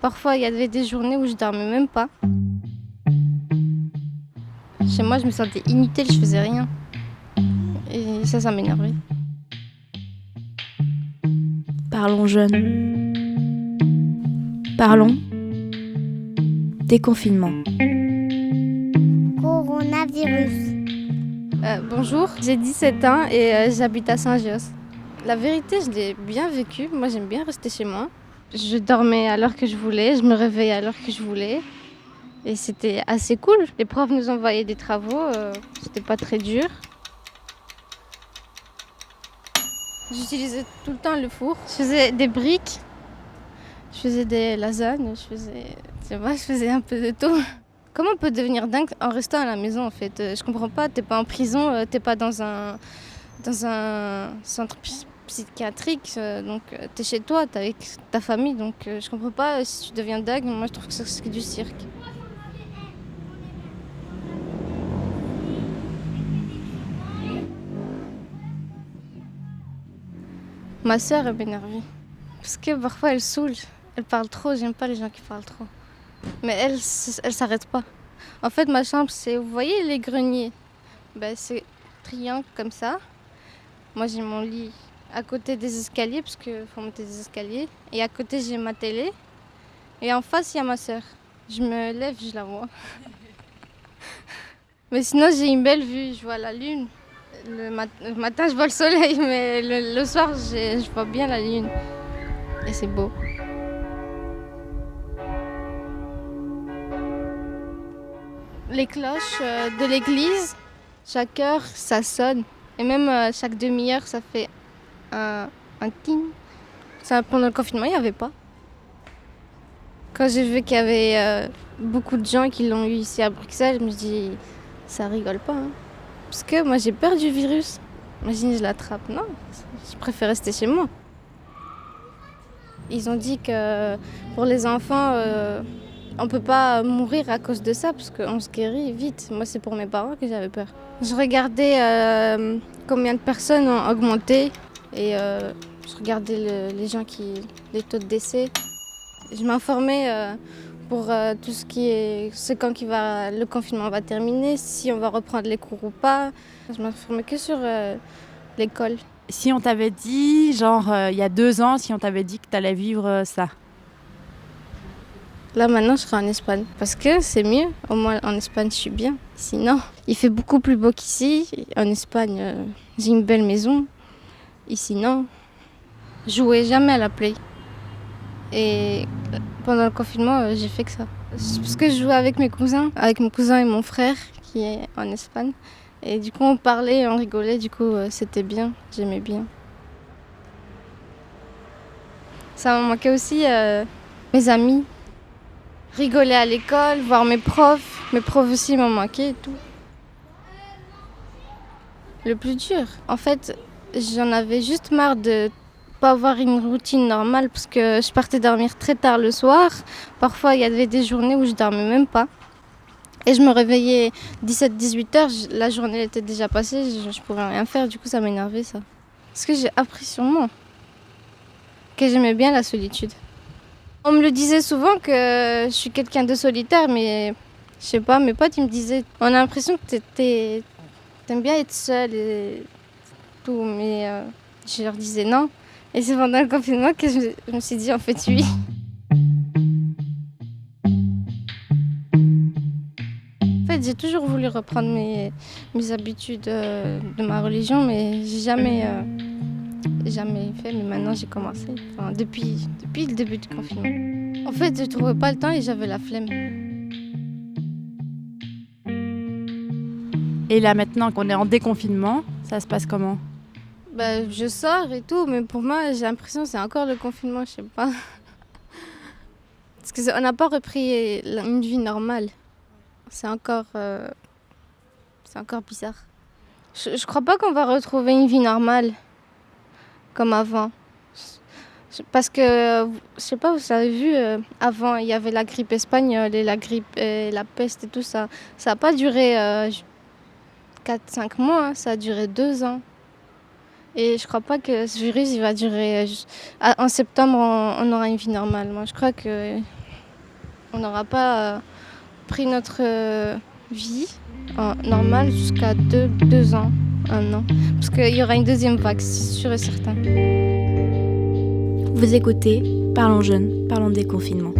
Parfois, il y avait des journées où je dormais même pas. Chez moi, je me sentais inutile, je faisais rien. Et ça m'énervait. Parlons jeunes. Parlons déconfinement. Coronavirus. Bonjour, j'ai 17 ans et j'habite à Saint-Gilles. La vérité, je l'ai bien vécu. Moi, j'aime bien rester chez moi. Je dormais à l'heure que je voulais, je me réveillais à l'heure que je voulais. Et c'était assez cool. Les profs nous envoyaient des travaux, c'était pas très dur. J'utilisais tout le temps le four. Je faisais des briques, je faisais des lasagnes, je faisais un peu de tout. Comment on peut devenir dingue en restant à la maison en fait? Je comprends pas, t'es pas en prison, t'es pas dans un centre psychiatrique, donc t'es chez toi, t'es avec ta famille, donc je comprends pas si tu deviens dingue. Moi je trouve que c'est du cirque. Ma sœur, elle m'énerve. Parce que parfois, elle saoule. Elle parle trop. J'aime pas les gens qui parlent trop. Mais elle s'arrête pas. En fait, ma chambre, vous voyez les greniers? C'est triangle comme ça. Moi, j'ai mon lit à côté des escaliers, parce qu'il faut monter des escaliers. Et à côté, j'ai ma télé. Et en face, il y a ma sœur. Je me lève, je la vois. Mais sinon, j'ai une belle vue. Je vois la lune. Le matin, je vois le soleil, mais le soir, je vois bien la lune. Et c'est beau. Les cloches de l'église, chaque heure, ça sonne. Et même chaque demi-heure, ça fait un ting. Ça, pendant le confinement, il n'y avait pas. Quand j'ai vu qu'il y avait beaucoup de gens qui l'ont eu ici à Bruxelles, je me dis, ça rigole pas. Hein. Parce que moi, j'ai peur du virus. Imagine, je l'attrape. Non, je préfère rester chez moi. Ils ont dit que pour les enfants, on peut pas mourir à cause de ça parce qu'on se guérit vite. Moi, c'est pour mes parents que j'avais peur. Je regardais combien de personnes ont augmenté et je regardais les taux de décès. Je m'informais pour tout ce qui est, c'est quand le confinement va terminer, si on va reprendre les cours ou pas. Je m'informais que sur l'école. Si on t'avait dit, il y a 2 ans, si on t'avait dit que t'allais vivre ça? Là, maintenant, je serai en Espagne. Parce que c'est mieux. Au moins, en Espagne, je suis bien. Sinon, il fait beaucoup plus beau qu'ici. En Espagne, j'ai une belle maison. Ici, non. Je jouais jamais à la play. Et pendant le confinement, j'ai fait que ça. Parce que je jouais avec mes cousins. Avec mon cousin et mon frère, qui est en Espagne. Et du coup, on parlait, on rigolait. Du coup, c'était bien. J'aimais bien. Ça m'a manqué aussi mes amis. Rigoler à l'école, voir mes profs. Mes profs aussi m'ont manqué et tout. Le plus dur, en fait, j'en avais juste marre de pas avoir une routine normale parce que je partais dormir très tard le soir. Parfois, il y avait des journées où je dormais même pas. Et je me réveillais 17-18 heures, la journée était déjà passée, je pouvais rien faire, du coup ça m'énervait ça. Parce que j'ai appris sur moi que j'aimais bien la solitude. On me le disait souvent que je suis quelqu'un de solitaire, mais je sais pas, mes potes ils me disaient, on a l'impression que t'aimes bien être seule et tout, mais je leur disais non. Et c'est pendant le confinement que je me suis dit en fait oui. En fait, j'ai toujours voulu reprendre mes habitudes de ma religion, mais j'ai jamais fait. Mais maintenant, j'ai commencé. Enfin, depuis le début du confinement. En fait, je trouvais pas le temps et j'avais la flemme. Et là, maintenant qu'on est en déconfinement, ça se passe comment? Je sors et tout, mais pour moi, j'ai l'impression que c'est encore le confinement, je sais pas. Parce qu'on n'a pas repris une vie normale. C'est encore bizarre. Je crois pas qu'on va retrouver une vie normale comme avant. Parce que, je sais pas, vous avez vu, avant, il y avait la grippe espagnole et la peste et tout ça. Ça n'a pas duré 4-5 mois, hein, ça a duré 2 ans. Et je crois pas que ce virus, il va durer... en septembre, on aura une vie normale. Moi, je crois que On n'aura pas pris notre vie normale jusqu'à 2 ans, 1 an. Parce qu'il y aura une deuxième vague, c'est sûr et certain. Vous écoutez Parlons Jeunes, parlons déconfinement.